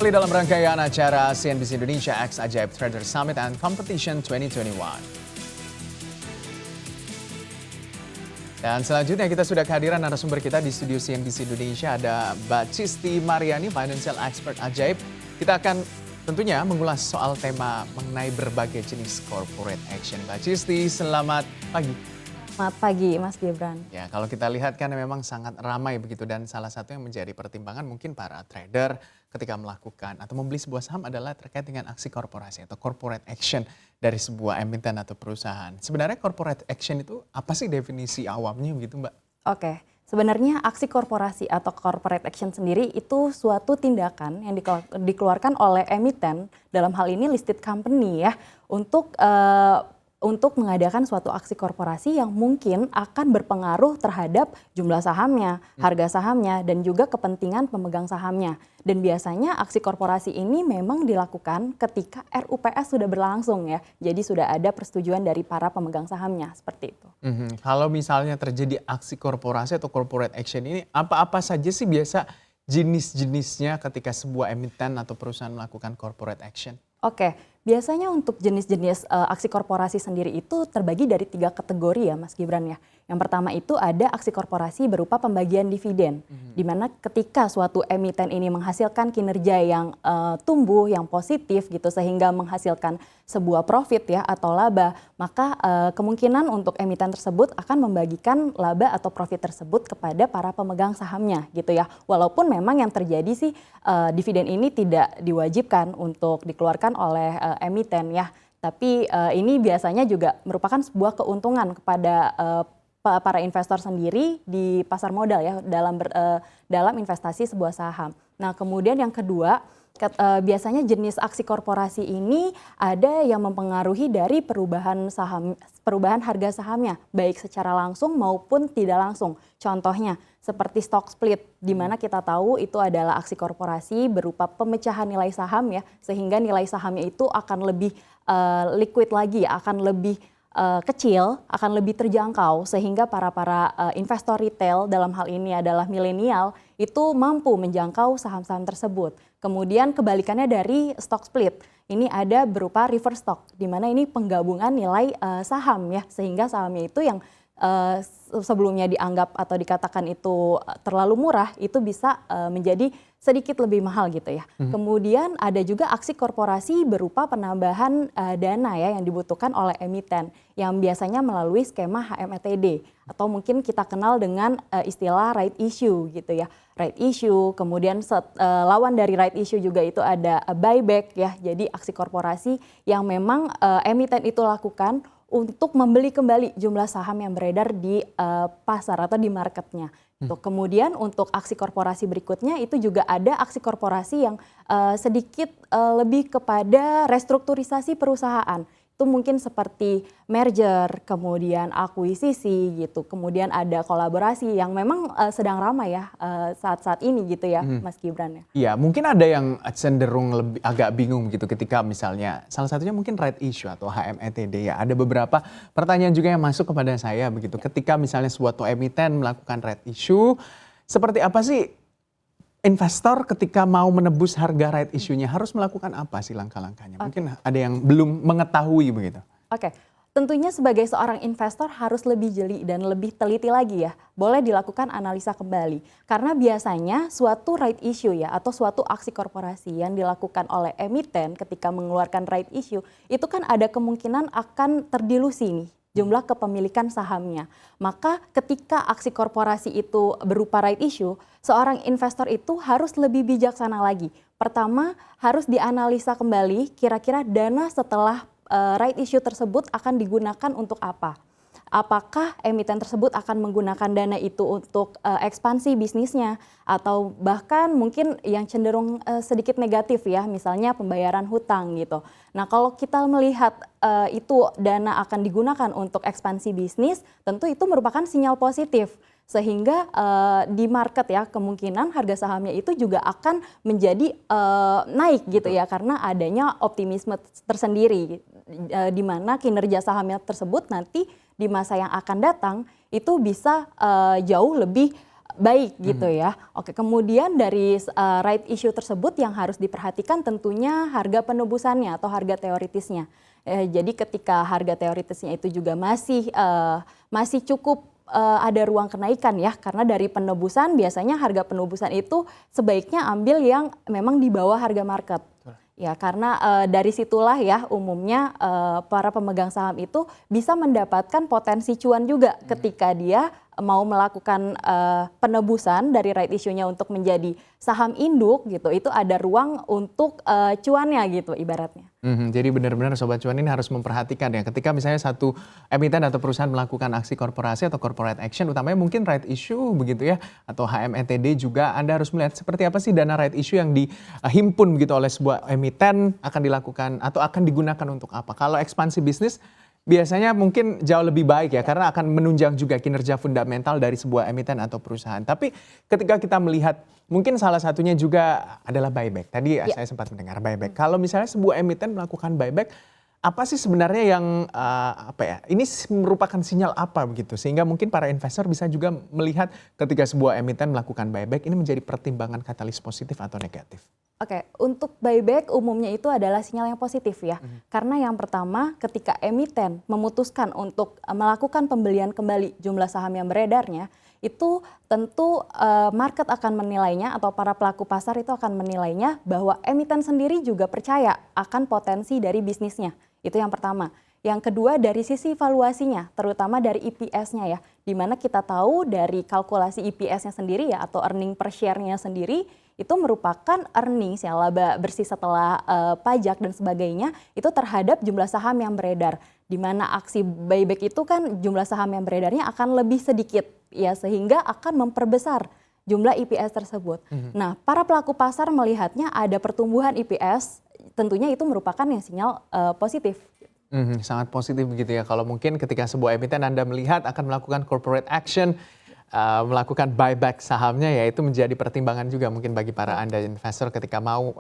Weekly dalam rangkaian acara CNBC Indonesia X Ajaib Trader Summit and Competition 2021. Dan selanjutnya kita sudah kehadiran narasumber kita di studio CNBC Indonesia, ada Mbak Cisti Mariani, Financial Expert Ajaib. Kita akan tentunya mengulas soal tema mengenai berbagai jenis corporate action. Mbak Cisti, selamat pagi. Selamat pagi Mas Gibran. Ya, kalau kita lihat kan memang sangat ramai begitu, dan salah satu yang menjadi pertimbangan mungkin para trader ketika melakukan atau membeli sebuah saham adalah terkait dengan aksi korporasi atau corporate action dari sebuah emiten atau perusahaan. Sebenarnya corporate action itu apa sih definisi awamnya begitu, Mbak? Oke, sebenarnya aksi korporasi atau corporate action sendiri itu suatu tindakan yang dikeluarkan oleh emiten, dalam hal ini listed company ya, untuk mengadakan suatu aksi korporasi yang mungkin akan berpengaruh terhadap jumlah sahamnya, harga sahamnya, dan juga kepentingan pemegang sahamnya. Dan biasanya aksi korporasi ini memang dilakukan ketika RUPS sudah berlangsung ya. Jadi sudah ada persetujuan dari para pemegang sahamnya, seperti itu. Kalau misalnya terjadi aksi korporasi atau corporate action ini, apa-apa saja sih biasa jenis-jenisnya ketika sebuah emiten atau perusahaan melakukan corporate action? Oke, biasanya untuk jenis-jenis aksi korporasi sendiri itu terbagi dari 3 kategori ya Mas Gibran ya. Yang pertama itu ada aksi korporasi berupa pembagian dividen, di mana ketika suatu emiten ini menghasilkan kinerja yang tumbuh, yang positif gitu, sehingga menghasilkan sebuah profit ya atau laba, maka kemungkinan untuk emiten tersebut akan membagikan laba atau profit tersebut kepada para pemegang sahamnya gitu ya. Walaupun memang yang terjadi sih dividen ini tidak diwajibkan untuk dikeluarkan oleh emiten ya, tapi ini biasanya juga merupakan sebuah keuntungan kepada para investor sendiri di pasar modal ya dalam investasi sebuah saham. Nah, kemudian yang kedua, biasanya jenis aksi korporasi ini ada yang mempengaruhi dari perubahan harga sahamnya, baik secara langsung maupun tidak langsung. Contohnya seperti stock split, di mana kita tahu itu adalah aksi korporasi berupa pemecahan nilai saham ya, sehingga nilai sahamnya itu akan lebih liquid lagi, akan lebih kecil, akan lebih terjangkau, sehingga para investor retail dalam hal ini adalah milenial itu mampu menjangkau saham-saham tersebut. Kemudian kebalikannya dari stock split, ini ada berupa reverse stock, di mana ini penggabungan nilai saham ya, sehingga sahamnya itu yang sebelumnya dianggap atau dikatakan itu terlalu murah, itu bisa menjadi sedikit lebih mahal gitu ya. Kemudian ada juga aksi korporasi berupa penambahan dana ya yang dibutuhkan oleh emiten yang biasanya melalui skema HMETD atau mungkin kita kenal dengan istilah right issue gitu ya. Right issue, kemudian lawan dari right issue juga itu ada buyback ya. Jadi aksi korporasi yang memang emiten itu lakukan untuk membeli kembali jumlah saham yang beredar di pasar atau di marketnya. Kemudian untuk aksi korporasi berikutnya itu juga ada aksi korporasi yang sedikit lebih kepada restrukturisasi perusahaan. Itu mungkin seperti merger, kemudian akuisisi gitu, kemudian ada kolaborasi yang memang sedang ramai ya saat-saat ini gitu ya Mas Gibran ya. Iya, mungkin ada yang cenderung agak bingung gitu ketika misalnya salah satunya mungkin right issue atau HMETD ya. Ada beberapa pertanyaan juga yang masuk kepada saya begitu. Ketika misalnya suatu emiten melakukan right issue, seperti apa sih investor ketika mau menebus harga right issue-nya harus melakukan apa sih langkah-langkahnya? Mungkin ada yang belum mengetahui begitu. Oke. Tentunya sebagai seorang investor harus lebih jeli dan lebih teliti lagi ya. Boleh dilakukan analisa kembali. Karena biasanya suatu right issue ya atau suatu aksi korporasi yang dilakukan oleh emiten ketika mengeluarkan right issue itu kan ada kemungkinan akan terdilusi nih jumlah kepemilikan sahamnya. Maka ketika aksi korporasi itu berupa right issue, seorang investor itu harus lebih bijaksana lagi. Pertama, harus dianalisa kembali kira-kira dana setelah right issue tersebut akan digunakan untuk apa. Apakah emiten tersebut akan menggunakan dana itu untuk ekspansi bisnisnya atau bahkan mungkin yang cenderung sedikit negatif ya, misalnya pembayaran hutang gitu. Nah, kalau kita melihat itu dana akan digunakan untuk ekspansi bisnis, tentu itu merupakan sinyal positif. Sehingga di market ya kemungkinan harga sahamnya itu juga akan menjadi naik gitu ya, karena adanya optimisme tersendiri di mana kinerja sahamnya tersebut nanti di masa yang akan datang itu bisa jauh lebih baik gitu ya. Oke, kemudian dari right issue tersebut yang harus diperhatikan tentunya harga penebusannya atau harga teoritisnya. Jadi ketika harga teoritisnya itu juga masih cukup ada ruang kenaikan ya, karena dari penebusan biasanya harga penebusan itu sebaiknya ambil yang memang di bawah harga market. Ya, karena dari situlah ya umumnya para pemegang saham itu bisa mendapatkan potensi cuan juga ketika dia mau melakukan penebusan dari right issue-nya untuk menjadi saham induk gitu. Itu ada ruang untuk cuannya gitu ibaratnya. Jadi benar-benar Sobat Cuan ini harus memperhatikan ya ketika misalnya satu emiten atau perusahaan melakukan aksi korporasi atau corporate action utamanya mungkin right issue begitu ya atau HMETD juga Anda harus melihat seperti apa sih dana right issue yang dihimpun begitu oleh sebuah emiten akan dilakukan atau akan digunakan untuk apa. Kalau ekspansi bisnis biasanya mungkin jauh lebih baik ya karena akan menunjang juga kinerja fundamental dari sebuah emiten atau perusahaan. Tapi ketika kita melihat mungkin salah satunya juga adalah buyback. Tadi saya sempat mendengar buyback. Kalau misalnya sebuah emiten melakukan buyback, apa sih sebenarnya yang ini merupakan sinyal apa begitu sehingga mungkin para investor bisa juga melihat ketika sebuah emiten melakukan buyback ini menjadi pertimbangan katalis positif atau negatif. Oke, untuk buyback umumnya itu adalah sinyal yang positif ya. Karena yang pertama ketika emiten memutuskan untuk melakukan pembelian kembali jumlah saham yang beredarnya, itu tentu market akan menilainya atau para pelaku pasar itu akan menilainya bahwa emiten sendiri juga percaya akan potensi dari bisnisnya. Itu yang pertama. Yang kedua dari sisi valuasinya, terutama dari EPS-nya ya. Di mana kita tahu dari kalkulasi EPS-nya sendiri ya atau earning per share-nya sendiri itu merupakan earnings ya laba bersih setelah pajak dan sebagainya itu terhadap jumlah saham yang beredar. Di mana aksi buyback itu kan jumlah saham yang beredarnya akan lebih sedikit ya sehingga akan memperbesar jumlah EPS tersebut. Nah, para pelaku pasar melihatnya ada pertumbuhan EPS, tentunya itu merupakan yang sinyal positif. Sangat positif begitu ya. Kalau mungkin ketika sebuah emiten Anda melihat akan melakukan corporate action, melakukan buyback sahamnya ya itu menjadi pertimbangan juga mungkin bagi para Anda investor ketika mau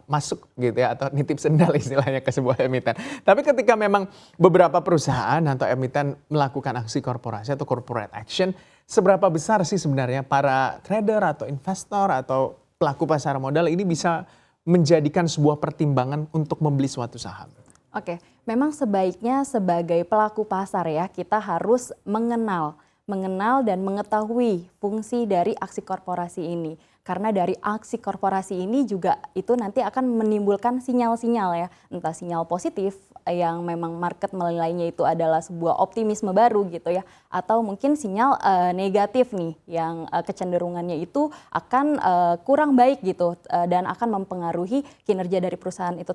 masuk gitu ya atau nitip sendal istilahnya ke sebuah emiten. Tapi ketika memang beberapa perusahaan atau emiten melakukan aksi korporasi atau corporate action, seberapa besar sih sebenarnya para trader atau investor atau pelaku pasar modal ini bisa menjadikan sebuah pertimbangan untuk membeli suatu saham? Oke, memang sebaiknya sebagai pelaku pasar ya kita harus mengenal dan mengetahui fungsi dari aksi korporasi ini. Karena dari aksi korporasi ini juga itu nanti akan menimbulkan sinyal-sinyal ya, entah sinyal positif yang memang market menilainya itu adalah sebuah optimisme baru gitu ya, atau mungkin sinyal negatif nih yang kecenderungannya itu akan kurang baik gitu dan akan mempengaruhi kinerja dari perusahaan itu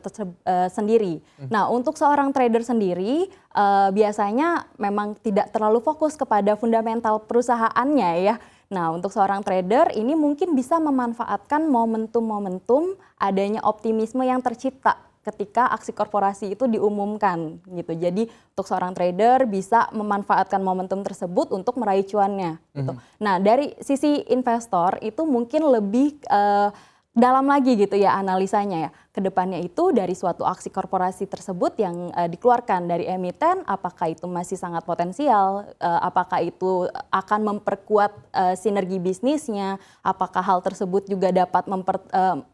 sendiri. Nah, untuk seorang trader sendiri biasanya memang tidak terlalu fokus kepada fundamental perusahaannya ya. Nah, untuk seorang trader ini mungkin bisa memanfaatkan momentum-momentum adanya optimisme yang tercipta ketika aksi korporasi itu diumumkan gitu. Jadi untuk seorang trader bisa memanfaatkan momentum tersebut untuk meraih cuannya gitu. Nah, dari sisi investor itu mungkin lebih dalam lagi gitu ya analisanya ya. Kedepannya itu dari suatu aksi korporasi tersebut yang dikeluarkan dari emiten, apakah itu masih sangat potensial, apakah itu akan memperkuat sinergi bisnisnya, apakah hal tersebut juga dapat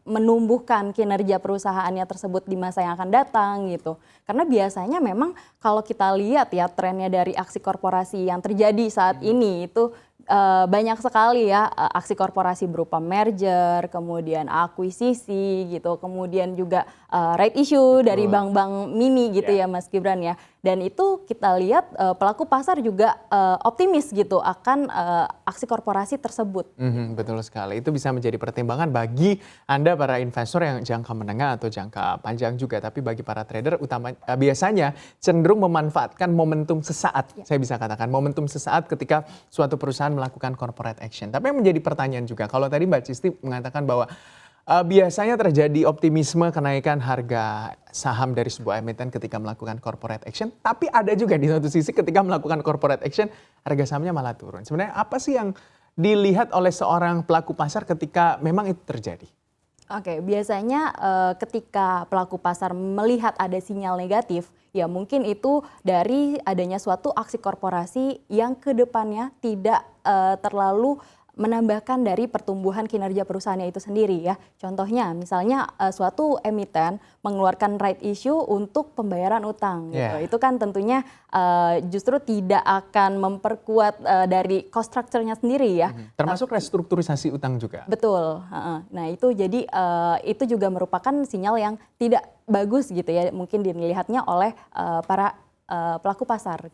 menumbuhkan kinerja perusahaannya tersebut di masa yang akan datang gitu. Karena biasanya memang kalau kita lihat ya trennya dari aksi korporasi yang terjadi saat ini itu banyak sekali ya aksi korporasi berupa merger, kemudian akuisisi gitu, kemudian juga right issue dari bank-bank mini gitu ya Mas Gibran ya. Dan itu kita lihat pelaku pasar juga optimis gitu akan aksi korporasi tersebut. Betul sekali, itu bisa menjadi pertimbangan bagi Anda para investor yang jangka menengah atau jangka panjang juga. Tapi bagi para trader biasanya cenderung memanfaatkan momentum sesaat. Saya bisa katakan momentum sesaat ketika suatu perusahaan melakukan corporate action. Tapi yang menjadi pertanyaan juga, kalau tadi Mbak Cisti mengatakan bahwa biasanya terjadi optimisme kenaikan harga saham dari sebuah emiten ketika melakukan corporate action. Tapi ada juga di satu sisi ketika melakukan corporate action harga sahamnya malah turun. Sebenarnya apa sih yang dilihat oleh seorang pelaku pasar ketika memang itu terjadi? Oke, biasanya ketika pelaku pasar melihat ada sinyal negatif, ya mungkin itu dari adanya suatu aksi korporasi yang kedepannya tidak terlalu menambahkan dari pertumbuhan kinerja perusahaannya itu sendiri ya. Contohnya misalnya suatu emiten mengeluarkan right issue untuk pembayaran utang gitu. Itu kan tentunya justru tidak akan memperkuat dari cost structure-nya sendiri ya. Termasuk restrukturisasi utang juga. Betul. Nah itu jadi itu juga merupakan sinyal yang tidak bagus gitu ya. Mungkin dilihatnya oleh para pelaku pasar.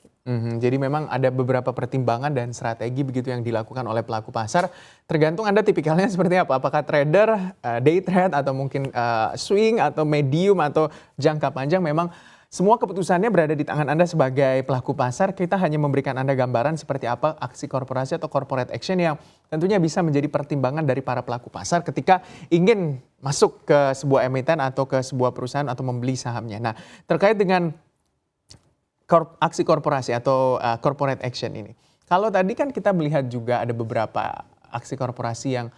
Jadi memang ada beberapa pertimbangan dan strategi begitu yang dilakukan oleh pelaku pasar. Tergantung Anda tipikalnya seperti apa. Apakah trader, day trade, atau mungkin swing, atau medium, atau jangka panjang. Memang semua keputusannya berada di tangan Anda sebagai pelaku pasar. Kita hanya memberikan Anda gambaran seperti apa aksi korporasi atau corporate action yang tentunya bisa menjadi pertimbangan dari para pelaku pasar ketika ingin masuk ke sebuah emiten atau ke sebuah perusahaan atau membeli sahamnya. Nah, terkait dengan aksi korporasi atau corporate action ini. Kalau tadi kan kita melihat juga ada beberapa aksi korporasi yang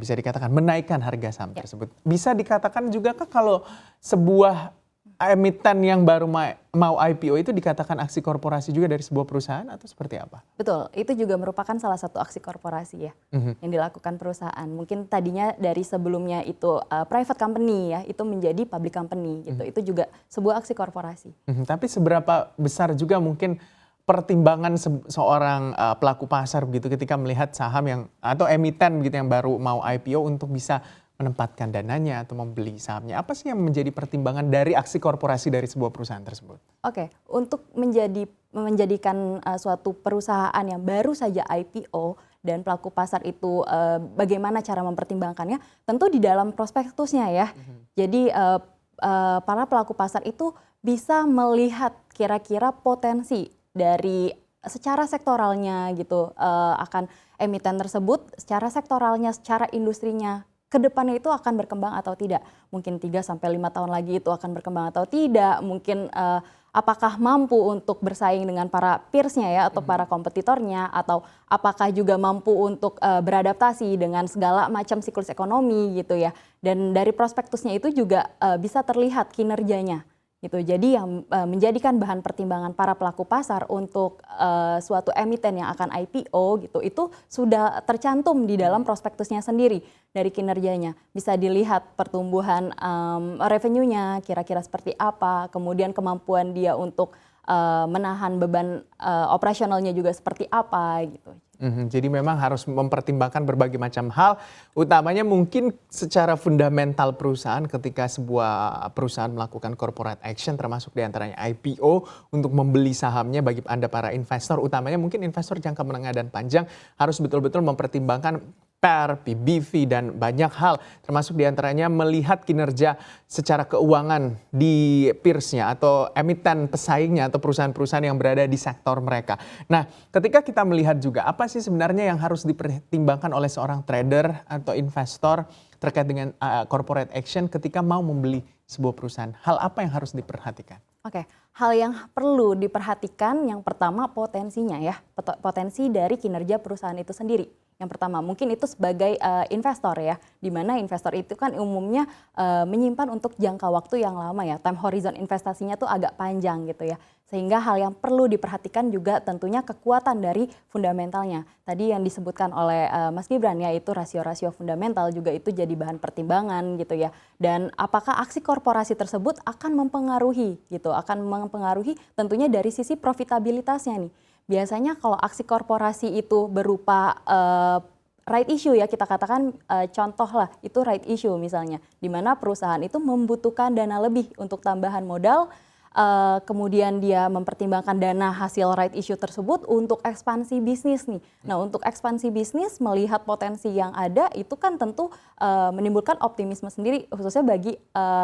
bisa dikatakan menaikkan harga saham tersebut. Bisa dikatakan juga kalau sebuah emiten yang baru mau IPO itu dikatakan aksi korporasi juga dari sebuah perusahaan atau seperti apa? Betul, itu juga merupakan salah satu aksi korporasi ya yang dilakukan perusahaan. Mungkin tadinya dari sebelumnya itu private company ya, itu menjadi public company gitu. Itu juga sebuah aksi korporasi. Tapi seberapa besar juga mungkin pertimbangan seorang pelaku pasar begitu ketika melihat saham yang atau emiten begitu yang baru mau IPO untuk bisa menempatkan dananya atau membeli sahamnya. Apa sih yang menjadi pertimbangan dari aksi korporasi dari sebuah perusahaan tersebut? Oke, untuk menjadikan suatu perusahaan yang baru saja IPO dan pelaku pasar itu bagaimana cara mempertimbangkannya? Tentu di dalam prospektusnya ya. Jadi para pelaku pasar itu bisa melihat kira-kira potensi dari secara sektoralnya gitu akan emiten tersebut, secara sektoralnya, secara industrinya. Kedepannya itu akan berkembang atau tidak. Mungkin 3-5 tahun lagi itu akan berkembang atau tidak. Mungkin apakah mampu untuk bersaing dengan para peersnya ya atau para kompetitornya. Atau apakah juga mampu untuk beradaptasi dengan segala macam siklus ekonomi gitu ya. Dan dari prospektusnya itu juga bisa terlihat kinerjanya. Gitu. Jadi yang menjadikan bahan pertimbangan para pelaku pasar untuk suatu emiten yang akan IPO gitu itu sudah tercantum di dalam prospektusnya sendiri dari kinerjanya. Bisa dilihat pertumbuhan revenue-nya kira-kira seperti apa, kemudian kemampuan dia untuk menahan beban operasionalnya juga seperti apa gitu. Jadi memang harus mempertimbangkan berbagai macam hal, utamanya mungkin secara fundamental perusahaan ketika sebuah perusahaan melakukan corporate action termasuk diantaranya IPO untuk membeli sahamnya bagi Anda para investor, utamanya mungkin investor jangka menengah dan panjang harus betul-betul mempertimbangkan PER, PBV, dan banyak hal termasuk diantaranya melihat kinerja secara keuangan di peersnya atau emiten pesaingnya atau perusahaan-perusahaan yang berada di sektor mereka. Nah, ketika kita melihat juga apa sih sebenarnya yang harus dipertimbangkan oleh seorang trader atau investor terkait dengan corporate action ketika mau membeli sebuah perusahaan, hal apa yang harus diperhatikan? Oke, hal yang perlu diperhatikan yang pertama potensinya ya, potensi dari kinerja perusahaan itu sendiri. Yang pertama mungkin itu sebagai investor ya, di mana investor itu kan umumnya menyimpan untuk jangka waktu yang lama ya, time horizon investasinya tuh agak panjang gitu ya. Sehingga hal yang perlu diperhatikan juga tentunya kekuatan dari fundamentalnya. Tadi yang disebutkan oleh Mas Gibran ya, itu rasio-rasio fundamental juga itu jadi bahan pertimbangan gitu ya. Dan apakah aksi korporasi tersebut akan mempengaruhi gitu, akan mempengaruhi tentunya dari sisi profitabilitasnya nih. Biasanya kalau aksi korporasi itu berupa right issue ya, kita katakan contoh lah itu right issue misalnya, di mana perusahaan itu membutuhkan dana lebih untuk tambahan modal, kemudian dia mempertimbangkan dana hasil right issue tersebut untuk ekspansi bisnis nih. Nah, untuk ekspansi bisnis melihat potensi yang ada itu kan tentu menimbulkan optimisme sendiri khususnya bagi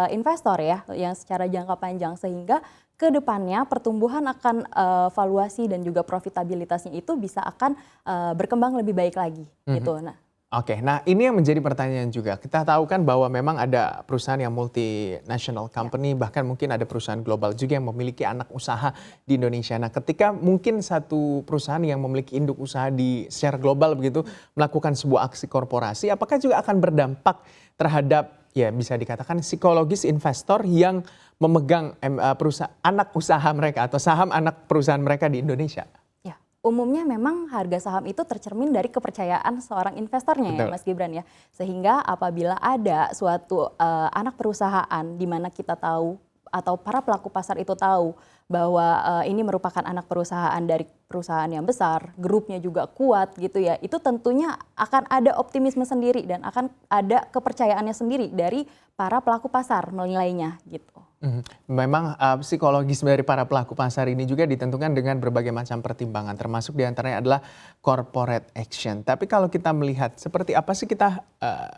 investor ya yang secara jangka panjang, sehingga kedepannya pertumbuhan akan valuasi dan juga profitabilitasnya itu bisa akan berkembang lebih baik lagi gitu. Oke, nah ini yang menjadi pertanyaan juga. Kita tahu kan bahwa memang ada perusahaan yang multinational company, bahkan mungkin ada perusahaan global juga yang memiliki anak usaha di Indonesia. Nah, ketika mungkin satu perusahaan yang memiliki induk usaha di secara global begitu melakukan sebuah aksi korporasi, apakah juga akan berdampak terhadap ya bisa dikatakan psikologis investor yang memegang perusahaan anak usaha mereka atau saham anak perusahaan mereka di Indonesia? Ya, umumnya memang harga saham itu tercermin dari kepercayaan seorang investornya ya Betul. Mas Gibran ya. Sehingga apabila ada suatu anak perusahaan di mana kita tahu atau para pelaku pasar itu tahu bahwa ini merupakan anak perusahaan dari perusahaan yang besar, grupnya juga kuat gitu ya. Itu tentunya akan ada optimisme sendiri dan akan ada kepercayaannya sendiri dari para pelaku pasar menilainya gitu. Memang psikologis dari para pelaku pasar ini juga ditentukan dengan berbagai macam pertimbangan, termasuk diantaranya adalah corporate action. Tapi kalau kita melihat seperti apa sih kita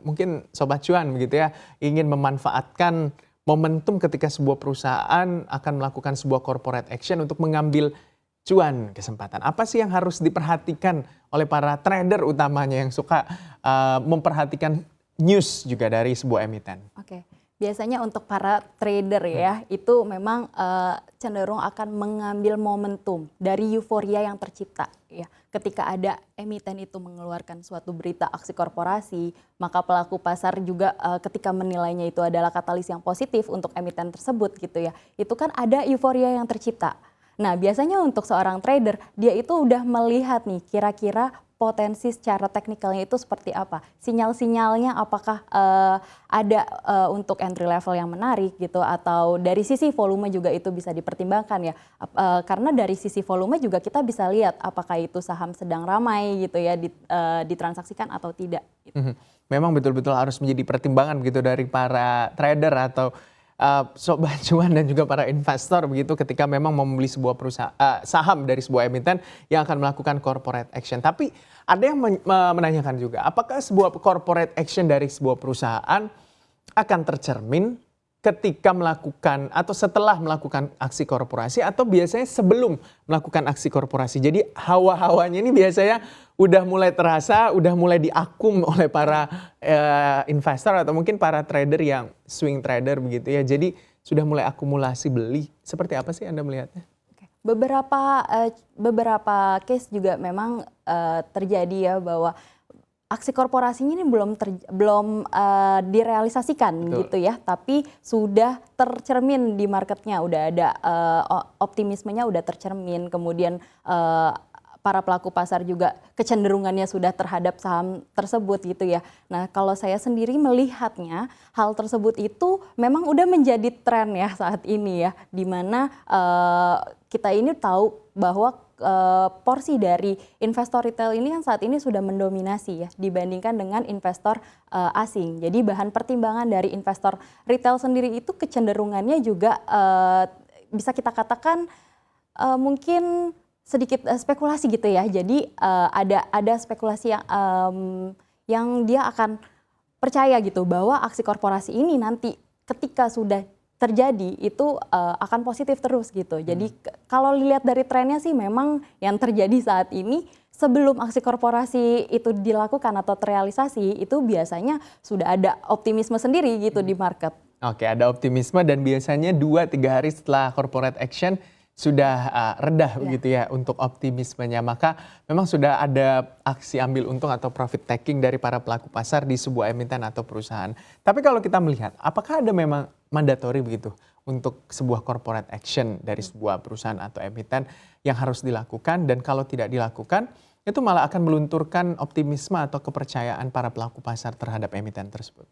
mungkin Sobat Cuan begitu ya, ingin memanfaatkan momentum ketika sebuah perusahaan akan melakukan sebuah corporate action untuk mengambil cuan kesempatan. Apa sih yang harus diperhatikan oleh para trader utamanya yang suka memperhatikan news juga dari sebuah emiten? Oke. Biasanya untuk para trader ya, itu memang cenderung akan mengambil momentum dari euforia yang tercipta ya. Ketika ada emiten itu mengeluarkan suatu berita aksi korporasi, maka pelaku pasar juga ketika menilainya itu adalah katalis yang positif untuk emiten tersebut gitu ya. Itu kan ada euforia yang tercipta. Nah, biasanya untuk seorang trader, dia itu udah melihat nih kira-kira potensi secara teknikalnya itu seperti apa. Sinyal-sinyalnya apakah ada untuk entry level yang menarik gitu, atau dari sisi volume juga itu bisa dipertimbangkan ya. Karena dari sisi volume juga kita bisa lihat apakah itu saham sedang ramai gitu ya ditransaksikan atau tidak. Gitu. Memang betul-betul harus menjadi pertimbangan begitu dari para trader atau Sobat Cuan dan juga para investor begitu ketika memang mau membeli sebuah perusahaan saham dari sebuah emiten yang akan melakukan corporate action. Tapi ada yang menanyakan juga, apakah sebuah corporate action dari sebuah perusahaan akan tercermin ketika melakukan atau setelah melakukan aksi korporasi atau biasanya sebelum melakukan aksi korporasi. Jadi hawa-hawanya ini biasanya udah mulai terasa, udah mulai diakum oleh para investor atau mungkin para trader yang swing trader begitu ya. Jadi sudah mulai akumulasi beli. Seperti apa sih Anda melihatnya? Beberapa case juga memang terjadi ya bahwa aksi korporasinya ini belum direalisasikan. Betul. Gitu ya, tapi sudah tercermin di marketnya, udah ada optimismenya udah tercermin, kemudian para pelaku pasar juga kecenderungannya sudah terhadap saham tersebut gitu ya. Nah, kalau saya sendiri melihatnya hal tersebut itu memang udah menjadi tren ya saat ini ya, di mana kita ini tahu bahwa porsi dari investor retail ini kan saat ini sudah mendominasi ya dibandingkan dengan investor asing. Jadi bahan pertimbangan dari investor retail sendiri itu kecenderungannya juga bisa kita katakan mungkin sedikit spekulasi gitu ya. Jadi ada spekulasi yang dia akan percaya gitu bahwa aksi korporasi ini nanti ketika sudah terjadi itu akan positif terus gitu. Jadi kalau dilihat dari trennya sih memang yang terjadi saat ini sebelum aksi korporasi itu dilakukan atau terrealisasi itu biasanya sudah ada optimisme sendiri gitu di market. Oke, ada optimisme dan biasanya 2-3 hari setelah corporate action sudah redah begitu ya untuk optimismenya. Maka memang sudah ada aksi ambil untung atau profit taking dari para pelaku pasar di sebuah emiten atau perusahaan. Tapi kalau kita melihat, apakah ada memang mandatory begitu untuk sebuah corporate action dari sebuah perusahaan atau emiten yang harus dilakukan, dan kalau tidak dilakukan itu malah akan melunturkan optimisme atau kepercayaan para pelaku pasar terhadap emiten tersebut?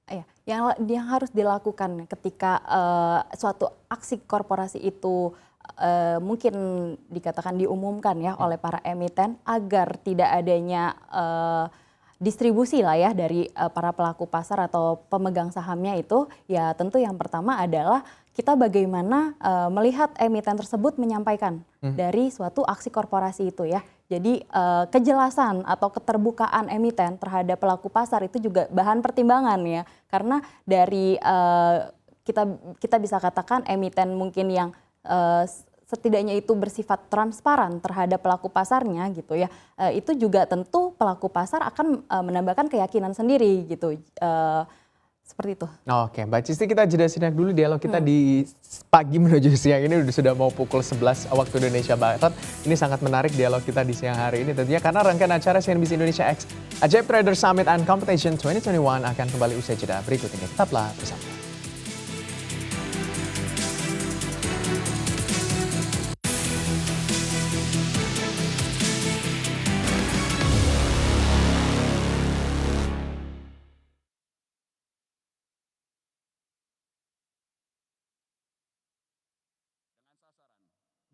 Ya, yang harus dilakukan ketika suatu aksi korporasi itu mungkin dikatakan diumumkan ya oleh para emiten agar tidak adanya distribusi lah ya dari para pelaku pasar atau pemegang sahamnya itu, ya tentu yang pertama adalah kita bagaimana melihat emiten tersebut menyampaikan dari suatu aksi korporasi itu ya. Jadi kejelasan atau keterbukaan emiten terhadap pelaku pasar itu juga bahan pertimbangan ya. Karena dari kita bisa katakan emiten mungkin yang setidaknya itu bersifat transparan terhadap pelaku pasarnya gitu ya, itu juga tentu pelaku pasar akan menambahkan keyakinan sendiri gitu, seperti itu. Oke, Mbak Cisti, kita jeda sinak dulu dialog kita di pagi menuju siang ini sudah mau pukul 11 waktu Indonesia Barat. Ini sangat menarik dialog kita di siang hari ini tentunya karena rangkaian acara CNBC Indonesia X Ajaib Trader Summit and Competition 2021 akan kembali usai jeda berikut ini. Tetaplah bersama.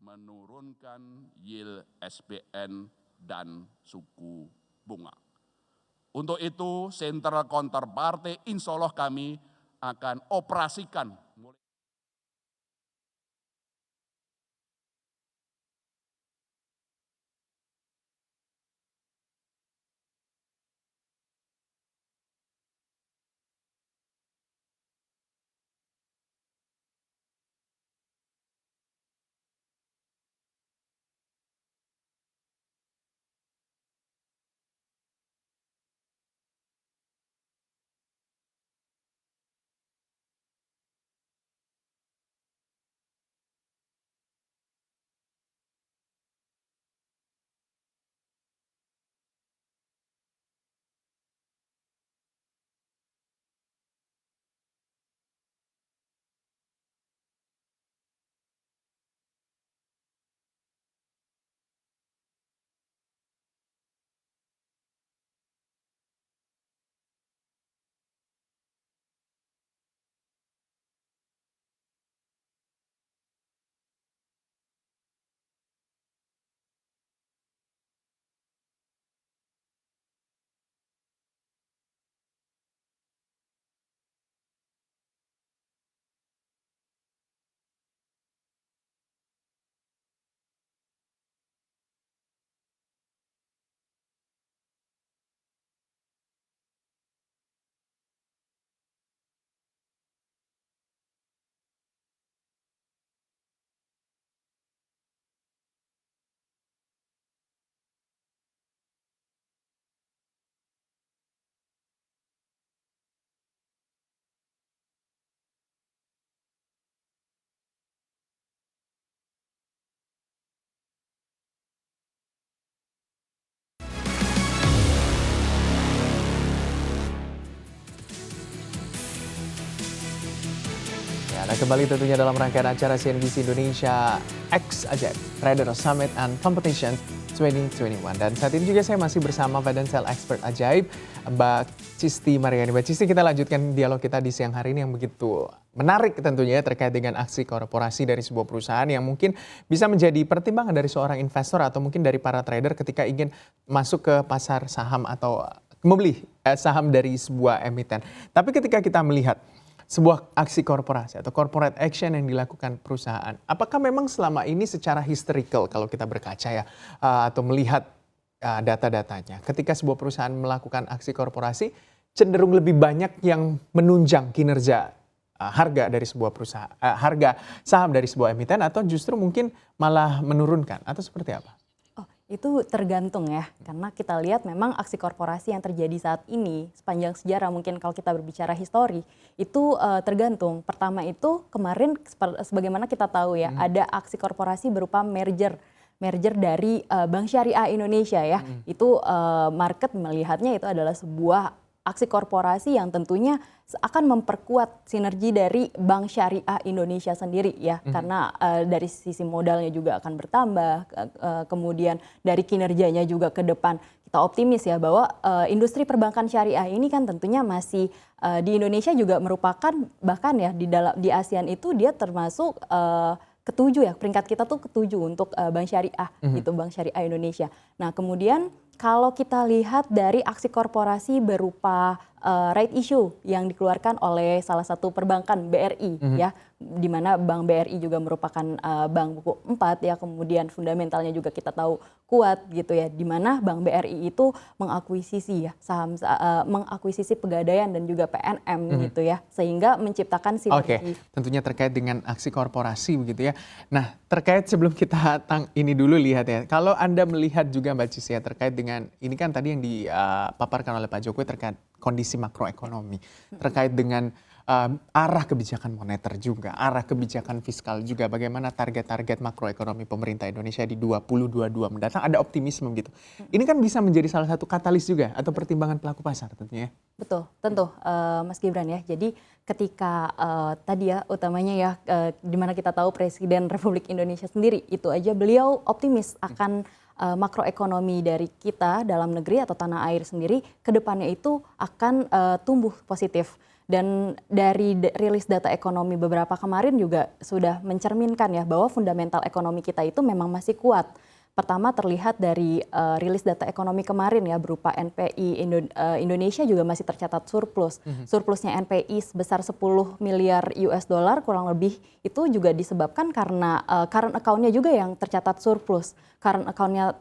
menurunkan yield SBN dan suku bunga. Untuk itu, Central Counterparty insya Allah kami akan operasikan Ya, nah kembali tentunya dalam rangkaian acara CNBC Indonesia X Ajaib Trader Summit and Competition 2021. Dan saat ini juga saya masih bersama Financial Expert Ajaib, Mbak Cisti Mariani. Mbak Cisti, kita lanjutkan dialog kita di siang hari ini yang begitu menarik tentunya terkait dengan aksi korporasi dari sebuah perusahaan yang mungkin bisa menjadi pertimbangan dari seorang investor atau mungkin dari para trader ketika ingin masuk ke pasar saham atau membeli saham dari sebuah emiten. Tapi ketika kita melihat sebuah aksi korporasi atau corporate action yang dilakukan perusahaan, apakah memang selama ini secara historical kalau kita berkaca ya atau melihat data-datanya, ketika sebuah perusahaan melakukan aksi korporasi cenderung lebih banyak yang menunjang kinerja harga dari sebuah perusahaan, harga saham dari sebuah emiten, atau justru mungkin malah menurunkan, atau seperti apa? Oh, itu tergantung ya, karena kita lihat memang aksi korporasi yang terjadi saat ini sepanjang sejarah, mungkin kalau kita berbicara histori itu tergantung. Pertama itu kemarin sebagaimana kita tahu ya, ada aksi korporasi berupa merger dari Bank Syariah Indonesia ya. Itu market melihatnya itu adalah sebuah aksi korporasi yang tentunya akan memperkuat sinergi dari Bank Syariah Indonesia sendiri ya, karena dari sisi modalnya juga akan bertambah, kemudian dari kinerjanya juga ke depan kita optimis ya bahwa industri perbankan syariah ini kan tentunya masih di Indonesia juga merupakan, bahkan ya di ASEAN itu dia termasuk ketujuh ya, peringkat kita tuh ketujuh untuk Bank Syariah gitu, Bank Syariah Indonesia. Nah kemudian kalau kita lihat dari aksi korporasi berupa right issue yang dikeluarkan oleh salah satu perbankan BRI ya, di mana Bank BRI juga merupakan bank buku 4 ya, kemudian fundamentalnya juga kita tahu kuat gitu ya, di mana Bank BRI itu mengakuisisi ya saham, mengakuisisi Pegadaian dan juga PNM gitu ya, sehingga menciptakan sinergi. Oke, tentunya terkait dengan aksi korporasi begitu ya. Nah, terkait sebelum kita ini dulu lihat ya, kalau Anda melihat juga Mbak Cis ya terkait dengan ini kan tadi yang dipaparkan oleh Pak Jokowi terkait kondisi makroekonomi, terkait dengan arah kebijakan moneter juga, arah kebijakan fiskal juga, bagaimana target-target makroekonomi pemerintah Indonesia di 2022 mendatang, ada optimisme gitu. Ini kan bisa menjadi salah satu katalis juga atau pertimbangan pelaku pasar tentunya. Betul, tentu Mas Gibran ya. Jadi ketika tadi ya utamanya ya di mana kita tahu Presiden Republik Indonesia sendiri itu aja beliau optimis akan makroekonomi dari kita dalam negeri atau tanah air sendiri ke depannya itu akan tumbuh positif. Dan dari rilis data ekonomi beberapa kemarin juga sudah mencerminkan ya bahwa fundamental ekonomi kita itu memang masih kuat. Pertama terlihat dari rilis data ekonomi kemarin ya berupa NPI Indonesia juga masih tercatat surplus. Surplusnya NPI sebesar 10 miliar US dollar kurang lebih itu juga disebabkan karena current account-nya juga yang tercatat surplus. Current account-nya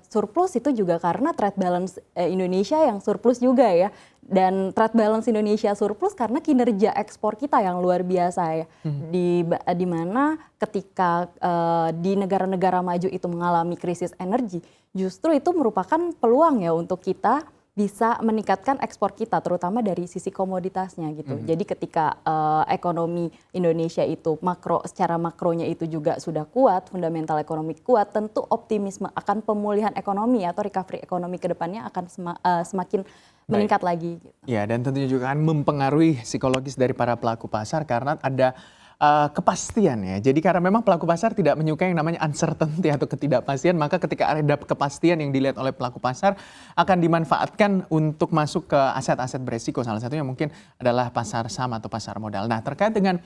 surplus itu juga karena trade balance Indonesia yang surplus juga ya. Dan trade balance Indonesia surplus karena kinerja ekspor kita yang luar biasa ya. Di mana ketika di negara-negara maju itu mengalami krisis energi, justru itu merupakan peluang ya untuk kita bisa meningkatkan ekspor kita, terutama dari sisi komoditasnya gitu. Jadi ketika ekonomi Indonesia itu secara makronya itu juga sudah kuat, fundamental ekonomi kuat, tentu optimisme akan pemulihan ekonomi atau recovery ekonomi ke depannya akan semakin meningkat lagi. Gitu. Ya, dan tentunya juga akan mempengaruhi psikologis dari para pelaku pasar karena ada kepastian ya. Jadi karena memang pelaku pasar tidak menyukai yang namanya uncertainty atau ketidakpastian, maka ketika ada kepastian yang dilihat oleh pelaku pasar akan dimanfaatkan untuk masuk ke aset-aset beresiko. Salah satunya mungkin adalah pasar saham atau pasar modal. Nah, terkait dengan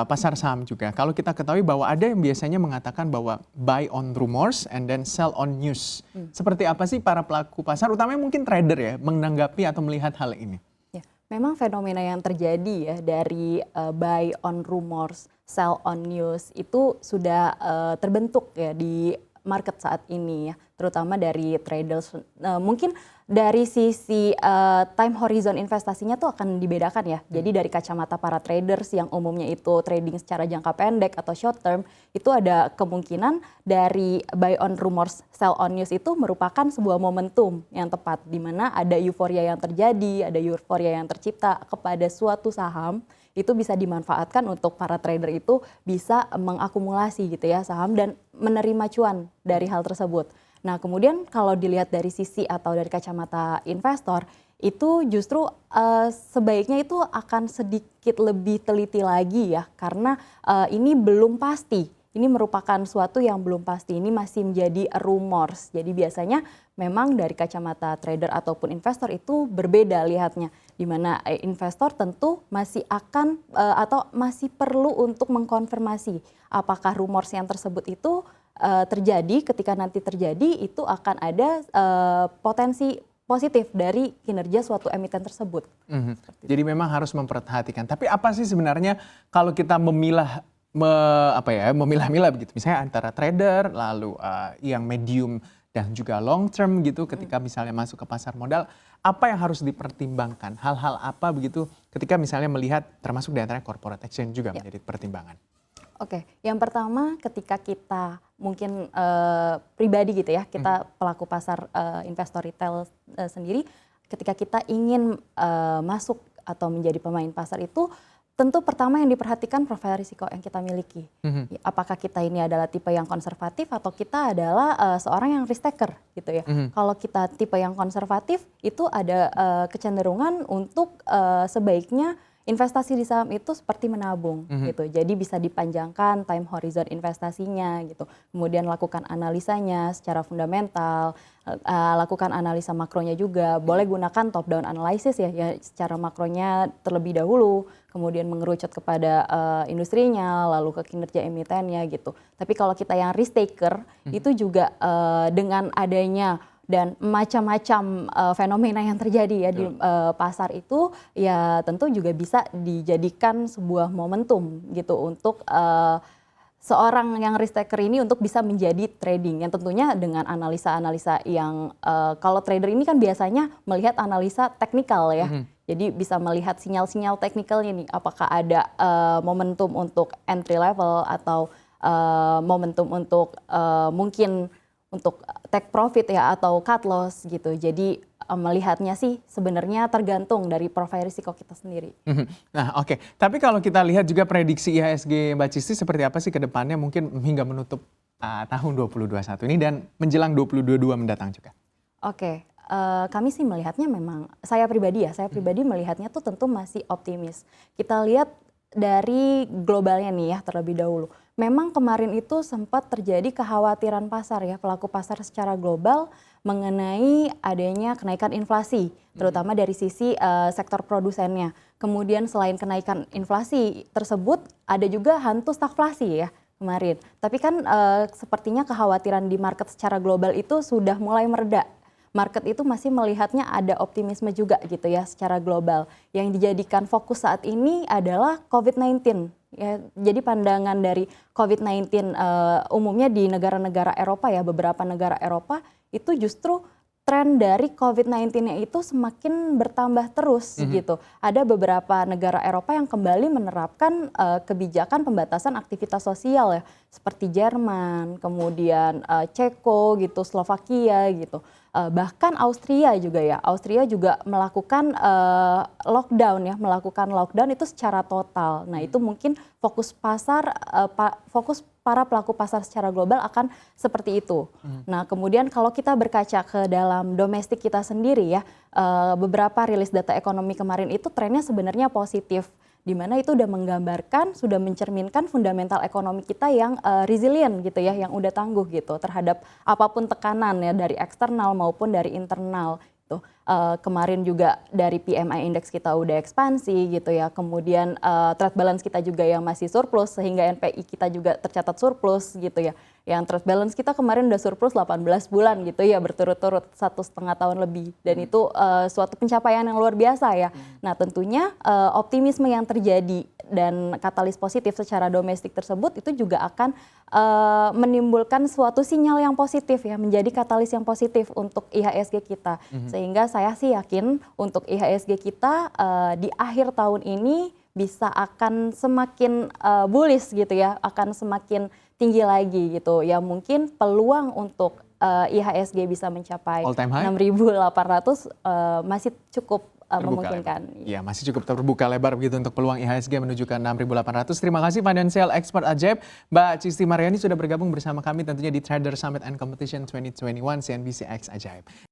pasar saham juga, kalau kita ketahui bahwa ada yang biasanya mengatakan bahwa buy on rumors and then sell on news. Seperti apa sih para pelaku pasar, utamanya mungkin trader ya, menanggapi atau melihat hal ini? Memang fenomena yang terjadi ya dari buy on rumors, sell on news itu sudah terbentuk ya di market saat ini ya, terutama dari traders. Mungkin dari sisi time horizon investasinya tuh akan dibedakan ya. Jadi dari kacamata para traders yang umumnya itu trading secara jangka pendek atau short term, itu ada kemungkinan dari buy on rumors, sell on news itu merupakan sebuah momentum yang tepat di mana ada euforia yang terjadi, ada euforia yang tercipta kepada suatu saham, itu bisa dimanfaatkan untuk para trader itu bisa mengakumulasi gitu ya saham dan menerima cuan dari hal tersebut. Nah kemudian kalau dilihat dari sisi atau dari kacamata investor, itu justru sebaiknya itu akan sedikit lebih teliti lagi ya, karena ini belum pasti. Ini merupakan suatu yang belum pasti, ini masih menjadi rumors. Jadi biasanya memang dari kacamata trader ataupun investor itu berbeda lihatnya. Di mana investor tentu masih akan atau masih perlu untuk mengkonfirmasi apakah rumors yang tersebut itu terjadi. Ketika nanti terjadi itu akan ada potensi positif dari kinerja suatu emiten tersebut. Jadi memang harus memperhatikan. Tapi apa sih sebenarnya kalau kita memilah memilah-milah begitu, misalnya antara trader lalu yang medium dan juga long term gitu, ketika misalnya masuk ke pasar modal, apa yang harus dipertimbangkan, hal-hal apa begitu ketika misalnya melihat, termasuk di antaranya corporate action juga menjadi pertimbangan. Oke, yang pertama ketika kita mungkin pribadi gitu ya, kita pelaku pasar investor retail sendiri, ketika kita ingin masuk atau menjadi pemain pasar itu, tentu pertama yang diperhatikan profil risiko yang kita miliki. Apakah kita ini adalah tipe yang konservatif atau kita adalah seorang yang risk taker gitu ya. Kalau kita tipe yang konservatif itu ada kecenderungan untuk sebaiknya investasi di saham itu seperti menabung gitu. Jadi bisa dipanjangkan time horizon investasinya gitu. Kemudian lakukan analisanya secara fundamental, lakukan analisa makronya juga. Boleh gunakan top down analysis ya secara makronya terlebih dahulu, kemudian mengerucut kepada industrinya, lalu ke kinerja emitennya gitu. Tapi kalau kita yang risk taker itu juga dengan adanya dan macam-macam fenomena yang terjadi ya di pasar itu ya tentu juga bisa dijadikan sebuah momentum gitu untuk seorang yang risk taker ini untuk bisa menjadi trading yang tentunya dengan analisa-analisa yang kalau trader ini kan biasanya melihat analisa teknikal ya. Jadi bisa melihat sinyal-sinyal teknikalnya nih, apakah ada momentum untuk entry level atau momentum untuk mungkin untuk take profit ya atau cut loss gitu. Jadi melihatnya sih sebenarnya tergantung dari profil risiko kita sendiri. Nah oke, tapi kalau kita lihat juga prediksi IHSG Mbak Cisti seperti apa sih ke depannya mungkin hingga menutup tahun 2021 ini dan menjelang 2022 mendatang juga? Oke, kami sih melihatnya memang, saya pribadi melihatnya tuh tentu masih optimis. Kita lihat dari globalnya nih ya terlebih dahulu. memang kemarin itu sempat terjadi kekhawatiran pasar ya, pelaku pasar secara global mengenai adanya kenaikan inflasi, terutama dari sisi sektor produsennya. Kemudian selain kenaikan inflasi tersebut, ada juga hantu stagflasi ya kemarin. Tapi kan sepertinya kekhawatiran di market secara global itu sudah mulai mereda. Market itu masih melihatnya ada optimisme juga gitu ya secara global. Yang dijadikan fokus saat ini adalah COVID-19. Ya, jadi pandangan dari COVID-19 umumnya di negara-negara Eropa ya, beberapa negara Eropa itu justru tren dari COVID-19-nya itu semakin bertambah terus gitu. Ada beberapa negara Eropa yang kembali menerapkan kebijakan pembatasan aktivitas sosial ya, seperti Jerman, kemudian Ceko gitu, Slovakia gitu. Bahkan Austria juga ya, Austria juga melakukan lockdown itu secara total. Nah itu mungkin fokus fokus para pelaku pasar secara global akan seperti itu. Nah kemudian kalau kita berkaca ke dalam domestik kita sendiri ya, beberapa rilis data ekonomi kemarin itu trennya sebenarnya positif, di mana itu udah menggambarkan, sudah mencerminkan fundamental ekonomi kita yang resilient gitu ya, yang udah tangguh gitu terhadap apapun tekanan ya dari eksternal maupun dari internal. Gitu. Kemarin juga dari PMI index kita udah ekspansi gitu ya, kemudian trade balance kita juga yang masih surplus sehingga NPI kita juga tercatat surplus gitu ya. Yang trade balance kita kemarin udah surplus 18 bulan gitu ya, berturut-turut 1,5 tahun lebih, dan itu suatu pencapaian yang luar biasa ya. Nah tentunya optimisme yang terjadi dan katalis positif secara domestik tersebut itu juga akan menimbulkan suatu sinyal yang positif ya, menjadi katalis yang positif untuk IHSG kita. Sehingga saya sih yakin untuk IHSG kita di akhir tahun ini bisa akan semakin bullish gitu ya, akan semakin tinggi lagi gitu ya. Mungkin peluang untuk IHSG bisa mencapai 6.800 masih cukup memungkinkan. Iya, masih cukup terbuka lebar begitu untuk peluang IHSG menuju ke 6.800. Terima kasih Financial Expert Ajaib, Mbak Cisti Mariani sudah bergabung bersama kami tentunya di Trader Summit and Competition 2021 CNBC X Ajaib.